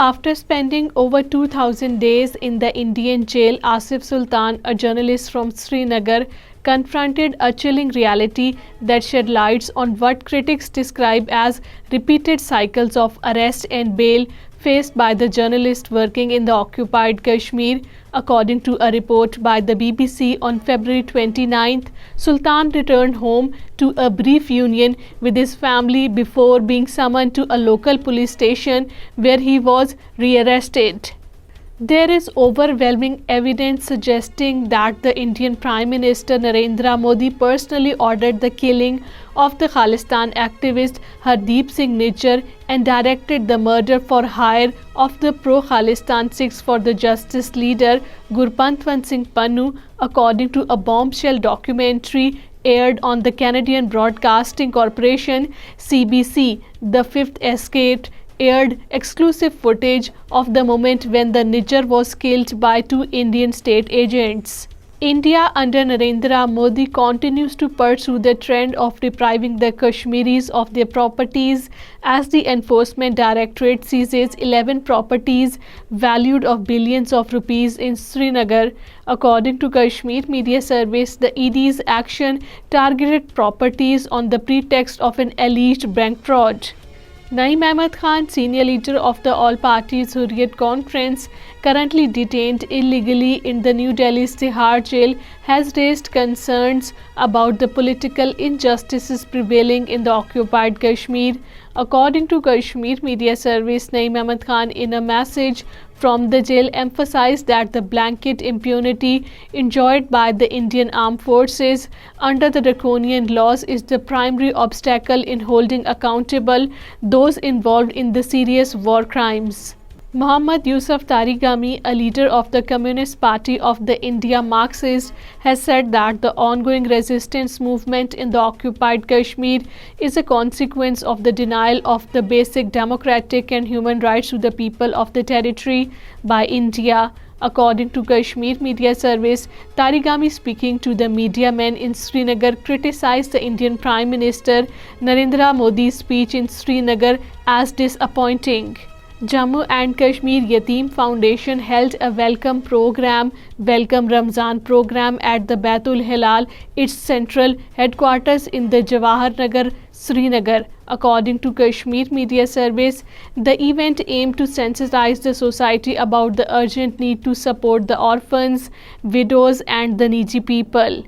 After spending over 2000 days in the Indian jail, Asif Sultan, a journalist from Srinagar, confronted a chilling reality that shed lights on what critics describe as repeated cycles of arrest and bail faced by the journalist working in the occupied Kashmir. According to a report by the BBC on February 29th, Sultan returned home to a brief union with his family before being summoned to a local police station where he was rearrested. There is overwhelming evidence suggesting that the Indian Prime Minister Narendra Modi personally ordered the killing of the Khalistan activist Hardeep Singh Nijjar and directed the murder for hire of the pro-Khalistan Sikhs for the Justice leader Gurpantwant Singh Pannu, according to a bombshell documentary aired on the Canadian Broadcasting Corporation (CBC). The Fifth Escape aired exclusive footage of the moment when the Nijjar was killed by two Indian state agents. India under Narendra Modi continues to pursue the trend of depriving the Kashmiris of their properties as the Enforcement Directorate seizes 11 properties valued of billions of rupees in Srinagar. According to Kashmir Media Service, the ED's action targeted properties on the pretext of an alleged bank fraud. Naeem Ahmed Khan, senior leader of the All-Party Hurriyat Conference, currently detained illegally in the New Delhi's Tihar jail, has raised concerns about the political injustices prevailing in the occupied Kashmir. According to Kashmir Media Service, Naeem Ahmed Khan, in a message from the jail, emphasized that the blanket impunity enjoyed by the Indian Armed Forces under the draconian laws is the primary obstacle in holding accountable those involved in the serious war crimes. Mohammad Yusuf Tarigami, a leader of the Communist Party of the India Marxist, has said that the ongoing resistance movement in the occupied Kashmir is a consequence of the denial of the basic democratic and human rights to the people of the territory by India. According to Kashmir Media Service, Tarigami, speaking to the media men in Srinagar, criticized the Indian Prime Minister Narendra Modi's speech in Srinagar as disappointing. Jammu and Kashmir Yateem Foundation held a Welcome Ramzan program at the Baitul Hilal, its central headquarters in the Jawahar Nagar, Srinagar. According to Kashmir Media Service, the event aimed to sensitize the society about the urgent need to support the orphans, widows and the needy people.